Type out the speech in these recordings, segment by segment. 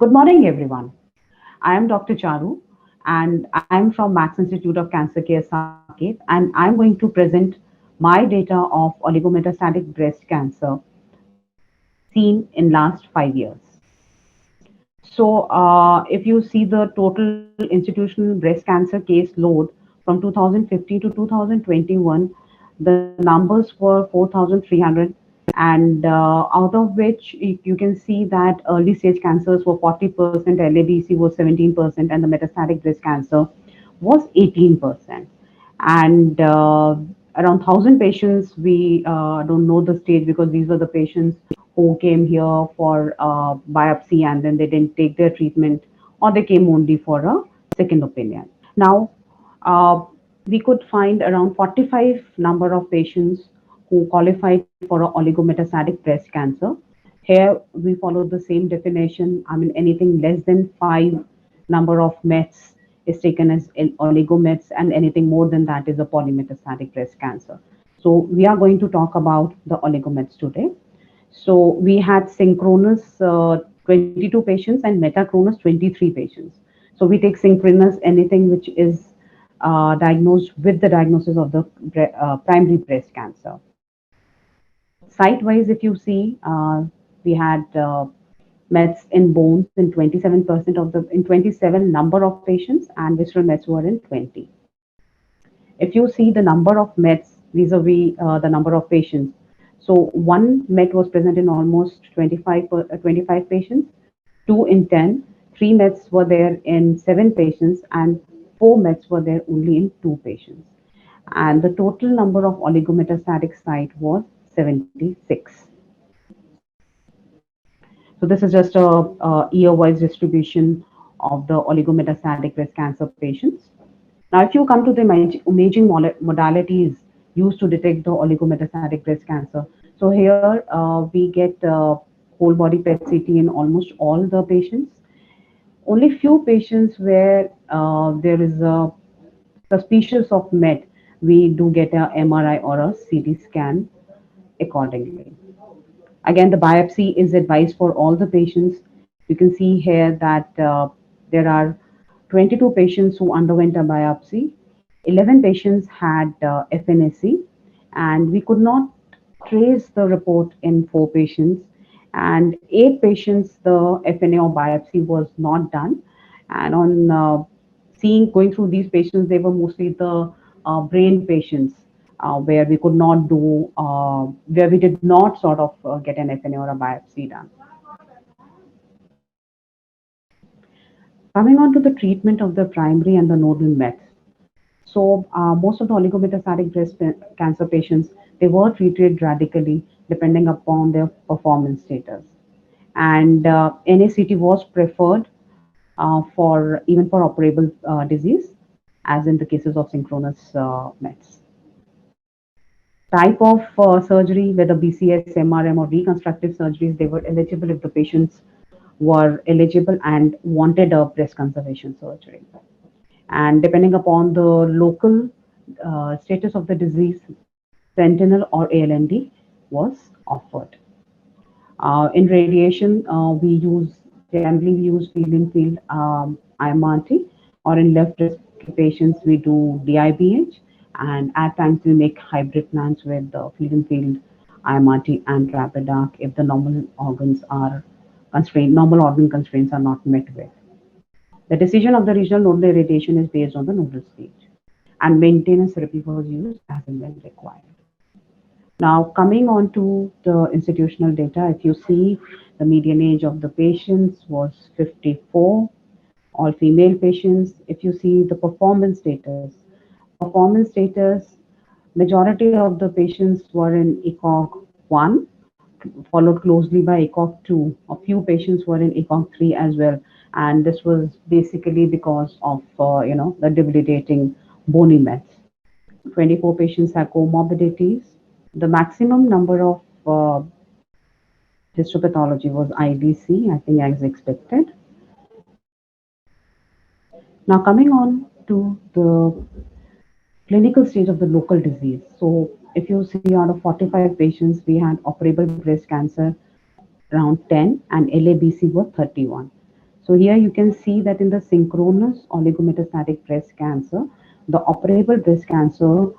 Good morning, everyone. I am Dr. Charu, and I am from Max Institute of Cancer Care, Saket, and I'm going to present my data of oligometastatic breast cancer seen in last 5 years. So, if you see the total institutional breast cancer case load from 2015 to 2021, the numbers were 4,300, and out of which you can see that early stage cancers were 40%, LABC was 17%, and the metastatic breast cancer was 18%. And around 1,000 patients, we don't know the stage because these were the patients who came here for biopsy and then they didn't take their treatment, or they came only for a second opinion. Now, uh, we could find around 45 number of patients who qualified for a oligometastatic breast cancer. Here we follow the same definition. I mean, anything less than 5 number of Mets is taken as oligomets, and anything more than that is a polymetastatic breast cancer. So we are going to talk about the oligomets today. So we had synchronous 22 patients and metachronous 23 patients. So we take synchronous anything which is diagnosed with the diagnosis of the primary breast cancer. Site wise, if you see, we had Mets in bones in 27% of the in 27 number of patients, and visceral Mets were in 20. If you see the number of Mets vis-a-vis the number of patients, so one Met was present in almost 25 patients, two in 10, three Mets were there in 7 patients, and four Mets were there only in 2 patients. And the total number of oligometastatic site was 76. So this is just a year-wise distribution of the oligometastatic breast cancer patients. Now, if you come to the imaging modalities used to detect the oligometastatic breast cancer, so here we get whole body PET CT in almost all the patients. Only few patients where there is a suspicious of MET, we do get a MRI or a CT scan accordingly. Again, the biopsy is advised for all the patients. You can see here that there are 22 patients who underwent a biopsy. 11 patients had FNAC, and we could not trace the report in 4 patients. And 8 patients, the FNA or biopsy was not done. And on going through these patients, they were mostly the brain patients where we could not do, where we did not sort of get an FNA or a biopsy done. Coming on to the treatment of the primary and the nodal Mets. So most of the oligometastatic breast cancer patients, they were treated radically depending upon their performance status. And NACT was preferred for even for operable disease, as in the cases of synchronous Mets. Type of surgery, whether BCS, MRM, or reconstructive surgeries, they were eligible if the patients were eligible and wanted a breast conservation surgery. And depending upon the local status of the disease, sentinel or ALND was offered. In radiation, we use field in field IMRT, or in left patients we do DIBH, and at times we make hybrid plans with the field in field IMRT and rapid arc if the normal organs are constrained, normal organ constraints are not met with. The decision of the regional nodal irradiation is based on the nodal stage, and maintenance therapy was used as and when required. Now, coming on to the institutional data, if you see the median age of the patients was 54, all female patients. If you see the performance status, majority of the patients were in ECOG 1, followed closely by ECOG 2. A few patients were in ECOG 3 as well, and this was basically because of the debilitating bony mets. 24 patients had comorbidities. The maximum number of histopathology was IDC, I think, as expected. Now, coming on to the clinical stage of the local disease. So, if you see out of 45 patients, we had operable breast cancer around 10, and LABC were 31. So here you can see that in the synchronous oligometastatic breast cancer, the operable breast cancer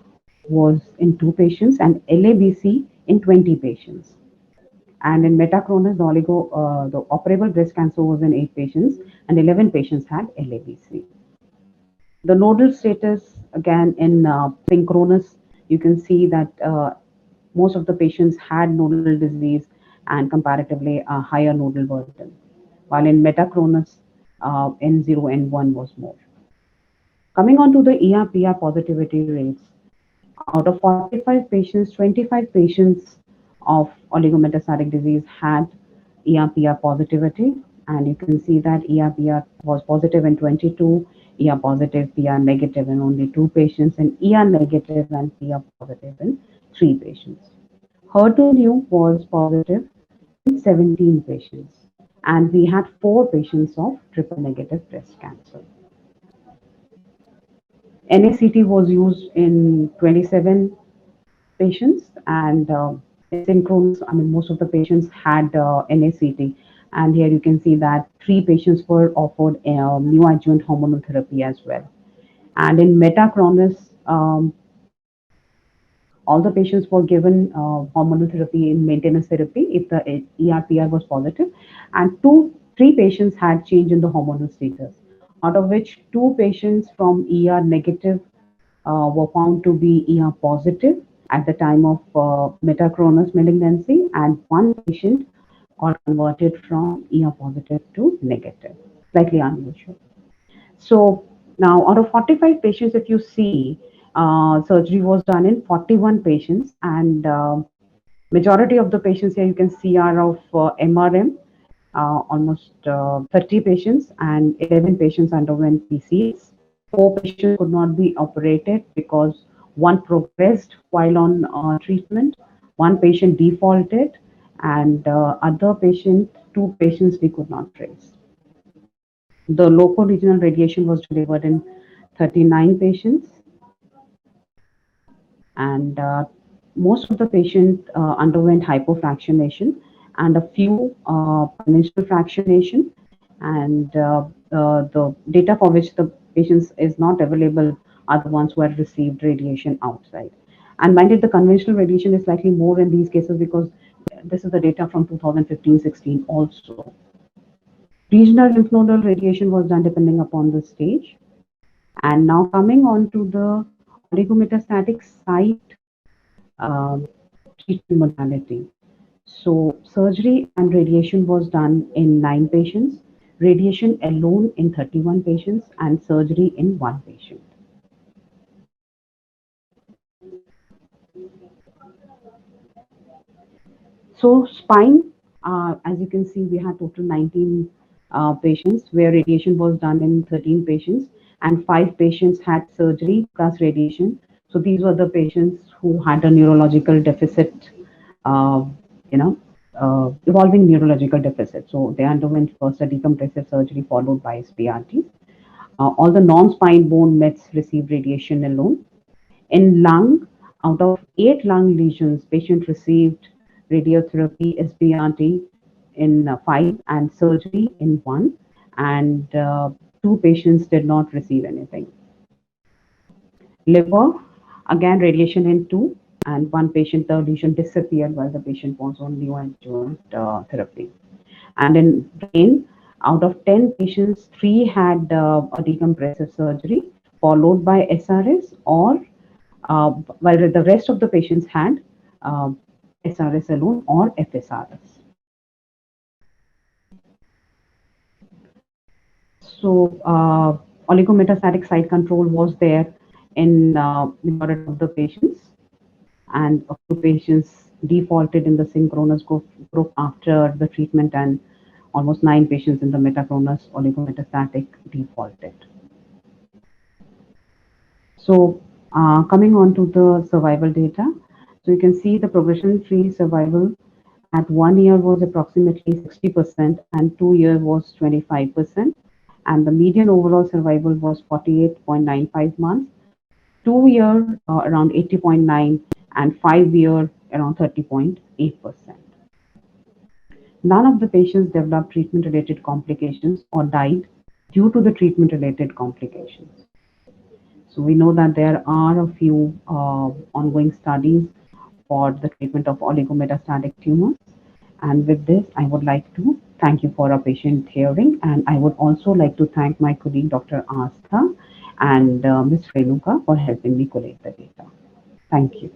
was in 2 patients and LABC in 20 patients. And in metachronous, the operable breast cancer was in 8 patients and 11 patients had LABC. The nodal status, again, in synchronous, you can see that most of the patients had nodal disease and comparatively a higher nodal burden, while in metachronous, N0, N1 was more. Coming on to the ER/PR positivity rates, out of 45 patients, 25 patients of oligometastatic disease had ER/PR positivity, and you can see that ER/PR was positive in 22, ER positive, PR negative in only 2 patients, and ER negative and PR positive in 3 patients. HER2/neu was positive in 17 patients, and we had 4 patients of triple negative breast cancer. NACT was used in 27 patients, and in synchronous, I mean, most of the patients had NACT. And here you can see that 3 patients were offered neoadjuvant hormonal therapy as well. And in metachronous, all the patients were given hormonal therapy in maintenance therapy if the ER/PR was positive, and 3 patients had change in the hormonal status, out of which 2 patients from ER negative were found to be ER positive at the time of metachronous malignancy, and 1 patient got converted from ER positive to negative, slightly unusual. So now, out of 45 patients, if you see, surgery was done in 41 patients, and majority of the patients here you can see are of MRM, almost 30 patients, and 11 patients underwent PCS. 4 patients could not be operated because one progressed while on treatment, 1 patient defaulted, and other patient, 2 patients we could not trace. The local regional radiation was delivered in 39 patients, and most of the patients underwent hypofractionation and a few conventional fractionation, and the data for which the patients is not available are the ones who have received radiation outside. And minded, the conventional radiation is slightly more in these cases because this is the data from 2015-16 also. Regional lymph nodal radiation was done depending upon the stage. And now coming on to the oligometastatic site treatment modality. So surgery and radiation was done in 9 patients, radiation alone in 31 patients, and surgery in 1 patient. So spine, as you can see, we had total 19 patients where radiation was done in 13 patients, and 5 patients had surgery plus radiation. So these were the patients who had a neurological deficit, uh, you know, evolving neurological deficit. So they underwent first a decompressive surgery followed by SBRT. All the non-spine bone mets received radiation alone. In lung, out of 8 lung lesions, patient received radiotherapy, SBRT in 5 and surgery in 1, and 2 patients did not receive anything. Liver, again radiation in 2, and 1 patient, the lesion disappeared while the patient was on neoadjuvant therapy. And in brain, out of 10 patients, 3 had a decompressive surgery followed by SRS, or while the rest of the patients had uh, SRS alone or FSRS. So oligometastatic site control was there in majority of the patients, and a few patients defaulted in the synchronous group after the treatment, and almost 9 patients in the metachronous oligometastatic defaulted. So coming on to the survival data, so you can see the progression-free survival at 1 year was approximately 60% and 2 years was 25%. And the median overall survival was 48.95 months, 2 year around 80.9, and 5 year around 30.8%. None of the patients developed treatment-related complications or died due to the treatment-related complications. So we know that there are a few ongoing studies for the treatment of oligometastatic tumors. And with this, I would like to thank you for a patient hearing. And I would also like to thank my colleague, Dr. Astha and Ms. Renuka for helping me collate the data. Thank you.